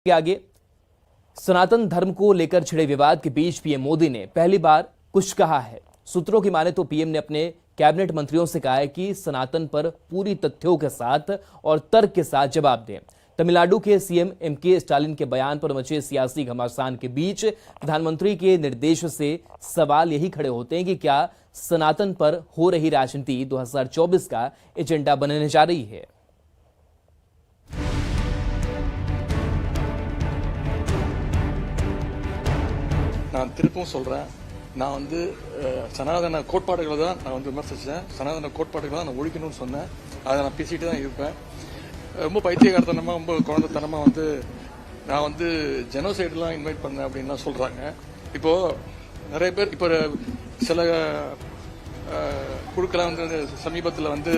के आगे सनातन धर्म को लेकर छिड़े विवाद के बीच पीएम मोदी ने पहली बार कुछ कहा है। सूत्रों की माने तो पीएम ने अपने कैबिनेट मंत्रियों से कहा है कि सनातन पर पूरी तथ्यों के साथ और तर्क के साथ जवाब दें। तमिलनाडु के सीएम एमके स्टालिन के बयान पर मचे सियासी घमासान के बीच प्रधानमंत्री के निर्देश से सवाल यही खड़े होते हैं कि क्या सनातन पर हो रही राजनीति 2024 का एजेंडा बनने जा रही है। நான் திருப்பவும் சொல்றேன், நான் வந்து சனாதன கோட்பாடுகளை தான் நான் வந்து விமர்சிச்சேன். சனாதன கோட்பாடுகளை தான் நான் ஒழிக்கணும்னு சொன்னேன். அதை நான் பேசிட்டு தான் இருப்பேன். ரொம்ப பைத்தியகாரத்தனமா ரொம்ப குழந்தைத்தனமா வந்து நான் வந்து ஜெனோசைட்லாம் இன்வைட் பண்ணேன் அப்படின்லாம் சொல்றாங்க. இப்போ நிறைய பேர் இப்போ சில குழுக்கெல்லாம் வந்து சமீபத்தில் வந்து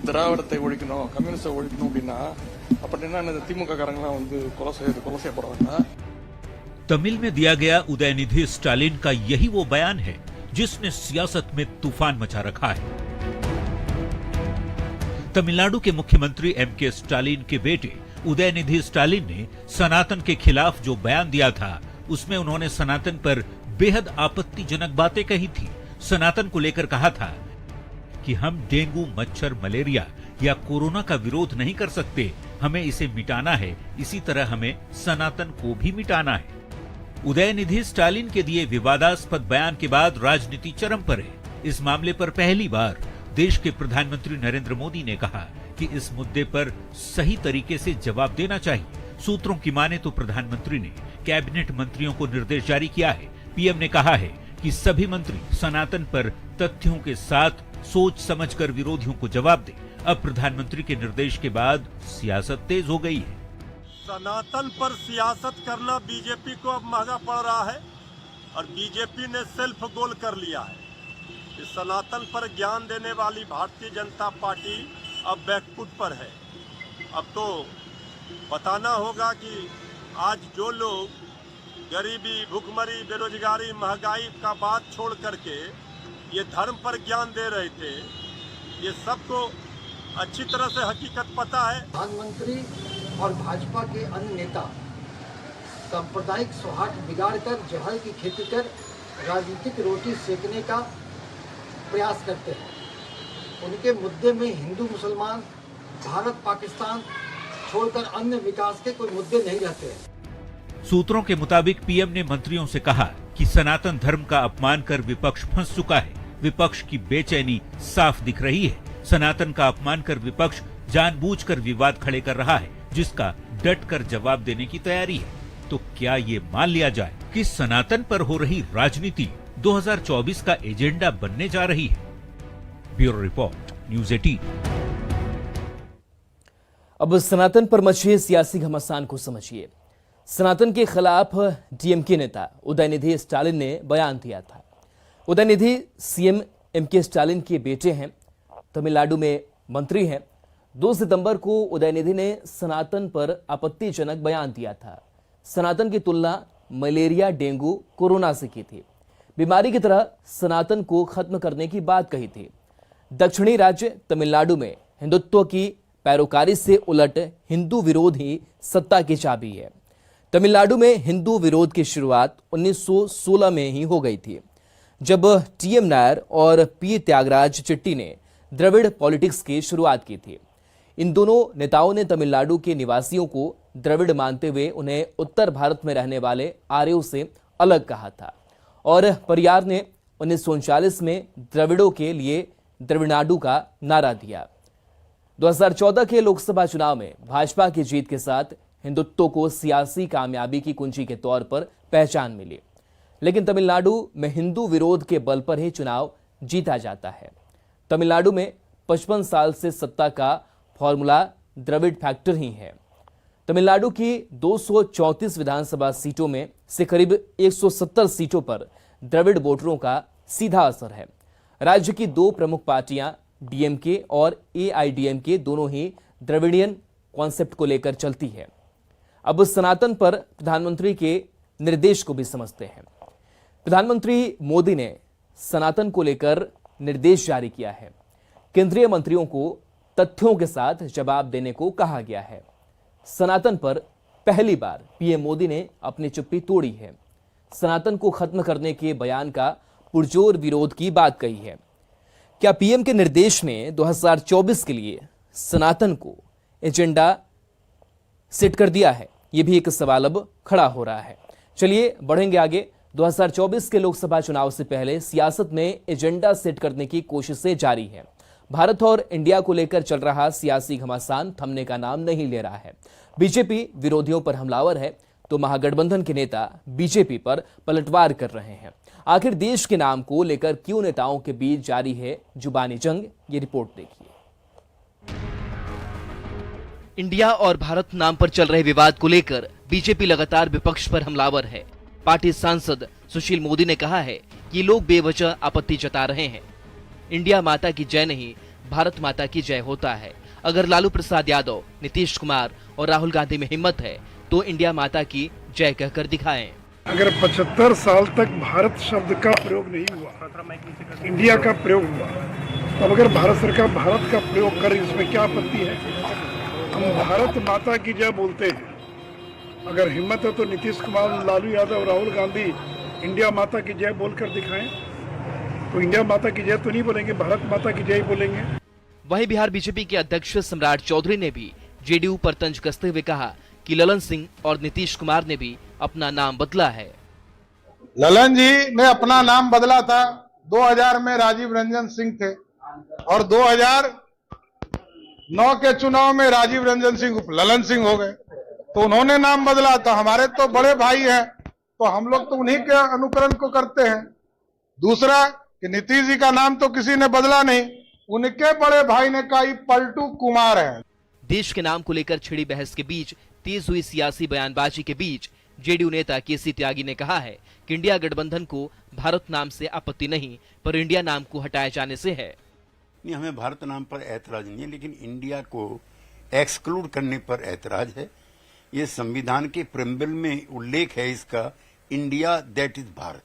திராவிடத்தை ஒழிக்கணும், கம்யூனிஸ்டை ஒழிக்கணும் அப்படின்னா அப்படின்னா இந்த திமுக காரங்களாம் வந்து கொலை செய்யப்படுறாங்க. तमिल में दिया गया उदयनिधि स्टालिन का यही वो बयान है जिसने सियासत में तूफान मचा रखा है। तमिलनाडु के मुख्यमंत्री एमके स्टालिन के बेटे उदयनिधि स्टालिन ने सनातन के खिलाफ जो बयान दिया था, उसमें उन्होंने सनातन पर बेहद आपत्तिजनक बातें कही थी। सनातन को लेकर कहा था कि हम डेंगू, मच्छर, मलेरिया या कोरोना का विरोध नहीं कर सकते, हमें इसे मिटाना है, इसी तरह हमें सनातन को भी मिटाना है। उदयनिधि स्टालिन के दिए विवादास्पद बयान के बाद राजनीति चरम पर है। इस मामले पर पहली बार देश के प्रधानमंत्री नरेंद्र मोदी ने कहा कि इस मुद्दे पर सही तरीके से जवाब देना चाहिए। सूत्रों की माने तो प्रधानमंत्री ने कैबिनेट मंत्रियों को निर्देश जारी किया है। पीएम ने कहा है कि सभी मंत्री सनातन पर तथ्यों के साथ सोच समझकर विरोधियों को जवाब दें। अब प्रधानमंत्री के निर्देश के बाद सियासत तेज हो गई है। सनातन पर सियासत करना बीजेपी को अब महंगा पड़ रहा है और बीजेपी ने सेल्फ गोल कर लिया है। इस सनातन पर ज्ञान देने वाली भारतीय जनता पार्टी अब बैकफुट पर है। अब तो बताना होगा कि आज जो लोग गरीबी, भुखमरी, बेरोजगारी, महंगाई का बात छोड़ करके ये धर्म पर ज्ञान दे रहे थे, ये सबको अच्छी तरह से हकीकत पता है। प्रधानमंत्री और भाजपा के अन्य नेता सांप्रदायिक सौहार्द बिगाड़कर जहर की खेती कर राजनीतिक रोटी सेकने का प्रयास करते हैं। उनके मुद्दे में हिंदू मुसलमान, भारत पाकिस्तान छोड़कर अन्य विकास के कोई मुद्दे नहीं रहते हैं। सूत्रों के मुताबिक पीएम ने मंत्रियों से कहा कि सनातन धर्म का अपमान कर विपक्ष फंस चुका है। विपक्ष की बेचैनी साफ दिख रही है। सनातन का अपमान कर विपक्ष जानबूझकर विवाद खड़े कर रहा है, जिसका डट कर जवाब देने की तैयारी है। तो क्या ये मान लिया जाए कि सनातन पर हो रही राजनीति 2024 का एजेंडा बनने जा रही है? Bureau report, news 18। अब सनातन पर मचे सियासी घमासान को समझिए। सनातन के खिलाफ डीएमके नेता उदयनिधि स्टालिन ने बयान दिया था। उदयनिधि सीएम एमके स्टालिन के बेटे हैं, तमिलनाडु में मंत्री हैं। 2 सितंबर को उदयनिधि ने सनातन पर आपत्तिजनक बयान दिया था। सनातन की तुलना मलेरिया, डेंगू, कोरोना से की थी। बीमारी की तरह सनातन को खत्म करने की बात कही थी। दक्षिणी राज्य तमिलनाडु में हिंदुत्व की पैरोकारी से उलट हिंदू विरोध ही सत्ता की चाबी है। तमिलनाडु में हिंदू विरोध की शुरुआत 1916 में ही हो गई थी, जब टीएम नायर और पी त्यागराज चिट्टी ने द्रविड़ पॉलिटिक्स की शुरुआत की थी। इन दोनों नेताओं ने तमिलनाडु के निवासियों को द्रविड़ मानते हुए उन्हें उत्तर भारत में रहने वाले आर्यों से अलग कहा था और परियार ने 1939 में द्रविड़ों के लिए द्रविड़नाडु का नारा दिया। 2014 के लोकसभा चुनाव में भाजपा की जीत के साथ हिंदुत्व को सियासी कामयाबी की कुंजी के तौर पर पहचान मिली, लेकिन तमिलनाडु में हिंदू विरोध के बल पर ही चुनाव जीता जाता है। तमिलनाडु में 55 साल से सत्ता का फॉर्मूला द्रविड़ फैक्टर ही है। तमिलनाडु की 234 विधानसभा सीटों में से करीब 170 सीटों पर द्रविड़ वोटरों का सीधा असर है। राज्य की 2 प्रमुख पार्टियां डीएमके और एआईडीएमके दोनों ही द्रविडियन कॉन्सेप्ट को लेकर चलती है। अब सनातन पर प्रधानमंत्री के निर्देश को भी समझते हैं। प्रधानमंत्री मोदी ने सनातन को लेकर निर्देश जारी किया है। केंद्रीय मंत्रियों को तथ्यों के साथ जवाब देने को कहा गया है। सनातन पर पहली बार पीएम मोदी ने अपनी चुप्पी तोड़ी है। सनातन को खत्म करने के बयान का पुरजोर विरोध की बात कही है। क्या पीएम के निर्देश ने 2024 के लिए सनातन को एजेंडा सेट कर दिया है? यह भी एक सवाल अब खड़ा हो रहा है। चलिए बढ़ेंगे आगे। 2024 के लोकसभा चुनाव से पहले सियासत में एजेंडा सेट करने की कोशिशें जारी हैं। भारत और इंडिया को लेकर चल रहा सियासी घमासान थमने का नाम नहीं ले रहा है। बीजेपी विरोधियों पर हमलावर है तो महागठबंधन के नेता बीजेपी पर पलटवार कर रहे हैं। आखिर देश के नाम को लेकर क्यों नेताओं के बीच जारी है जुबानी जंग? ये रिपोर्ट देखिए। इंडिया और भारत नाम पर चल रहे विवाद को लेकर बीजेपी लगातार विपक्ष पर हमलावर है। पार्टी सांसद सुशील मोदी ने कहा है कि लोग बेवजह आपत्ति जता रहे हैं। इंडिया माता की जय नहीं, भारत माता की जय होता है। अगर लालू प्रसाद यादव, नीतीश कुमार और राहुल गांधी में हिम्मत है तो इंडिया माता की जय कहकर दिखाएं। अगर 75 साल तक भारत शब्द का प्रयोग नहीं हुआ, इंडिया का प्रयोग हुआ, तब अगर भारत सरकार भारत का प्रयोग करे, इसमें क्या आपत्ति है? हम भारत माता की जय बोलते हैं। अगर हिम्मत है तो नीतीश कुमार, लालू यादव, राहुल गांधी इंडिया माता की जय बोलकर दिखाएं। तो इंडिया माता की जय तो नहीं बोलेंगे, भारत माता की जय बोलेंगे। वहीं बिहार बीजेपी के अध्यक्ष सम्राट चौधरी ने भी जेडीयू पर तंज कसते हुए कहा कि ललन सिंह और नीतीश कुमार ने भी अपना नाम बदला है। ललन जी ने अपना नाम बदला था। 2000 में राजीव रंजन सिंह थे और 2009 के चुनाव में राजीव रंजन सिंह ललन सिंह हो गए, तो उन्होंने नाम बदला था। हमारे तो बड़े भाई हैं, तो हम लोग तो उन्हीं के अनुकरण को करते हैं। दूसरा कि नीतीश जी का नाम तो किसी ने बदला नहीं, उनके बड़े भाई ने कहा पलटू कुमार है। देश के नाम को लेकर छिड़ी बहस के बीच तेज हुई सियासी बयानबाजी के बीच जेडीयू नेता केसी त्यागी ने कहा है कि इंडिया गठबंधन को भारत नाम से आपत्ति नहीं, पर इंडिया नाम को हटाए जाने से है। नहीं, हमें भारत नाम पर ऐतराज नहीं है, लेकिन इंडिया को एक्सक्लूड करने पर ऐतराज है। ये संविधान के प्रेम्बल में उल्लेख है इसका, इंडिया दैट इज भारत,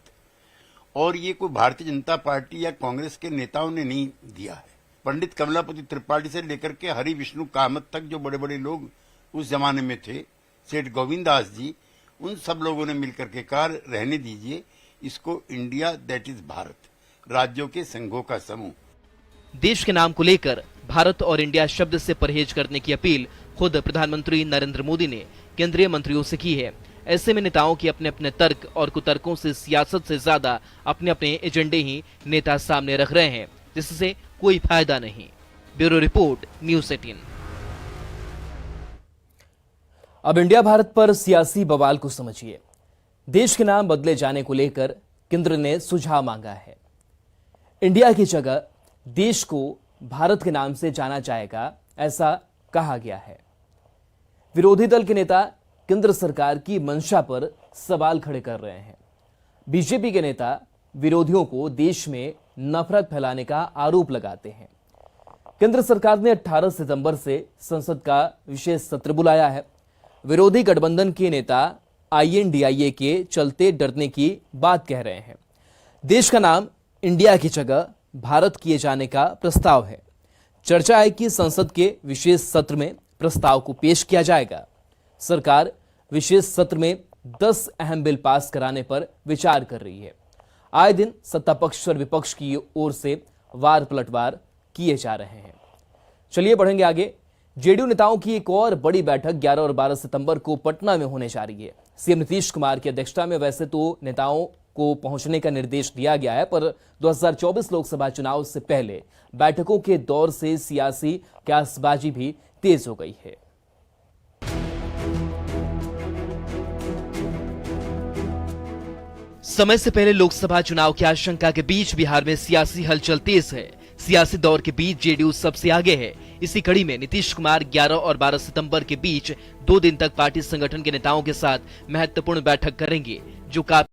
और ये कोई भारतीय जनता पार्टी या कांग्रेस के नेताओं ने नहीं दिया है। पंडित कमलापति त्रिपाठी से लेकर के हरि विष्णु कामत तक जो बड़े बड़े लोग उस जमाने में थे, सेठ गोविंद दास जी, उन सब लोगों ने मिलकर के कहा रहने दीजिए इसको, इंडिया दैट इज भारत, राज्यों के संघों का समूह। देश के नाम को लेकर भारत और इंडिया शब्द से परहेज करने की अपील खुद प्रधानमंत्री नरेंद्र मोदी ने केंद्रीय मंत्रियों से की है। ऐसे में नेताओं के अपने अपने तर्क और कुतर्कों से सियासत से ज्यादा अपने अपने एजेंडे ही नेता सामने रख रहे हैं, जिससे कोई फायदा नहीं। Bureau report, news 18। अब इंडिया भारत पर सियासी बवाल को समझिए। देश के नाम बदले जाने को लेकर केंद्र ने सुझाव मांगा है। इंडिया की जगह देश को भारत के नाम से जाना जाएगा, ऐसा कहा गया है। विरोधी दल के नेता केंद्र सरकार की मंशा पर सवाल खड़े कर रहे हैं। बीजेपी के नेता विरोधियों को देश में नफरत फैलाने का आरोप लगाते हैं। केंद्र सरकार ने 18 सितंबर से संसद का विशेष सत्र बुलाया है। विरोधी गठबंधन के नेता INDIA के चलते डरने की बात कह रहे हैं। देश का नाम इंडिया की जगह भारत किए जाने का प्रस्ताव है। चर्चा है कि संसद के विशेष सत्र में प्रस्ताव को पेश किया जाएगा। सरकार विशेष सत्र में 10 अहम बिल पास कराने पर विचार कर रही है। आए दिन सत्ता पक्ष और विपक्ष की ओर से वार पलटवार किए जा रहे हैं। चलिए बढ़ेंगे आगे। जेडीयू नेताओं की एक और बड़ी बैठक 11 और 12 सितंबर को पटना में होने जा रही है। सीएम नीतीश कुमार की अध्यक्षता में वैसे तो नेताओं को पहुंचने का निर्देश दिया गया है, पर 2024 लोकसभा चुनाव से पहले बैठकों के दौर से सियासी क्यासबाजी भी तेज हो गई है। समय से पहले लोकसभा चुनाव की आशंका के बीच बिहार में सियासी हलचल तेज है। सियासी दौर के बीच जेडीयू सबसे आगे है। इसी कड़ी में नीतीश कुमार 11 और 12 सितंबर के बीच 2 दिन तक पार्टी संगठन के नेताओं के साथ महत्वपूर्ण बैठक करेंगे, जो काफी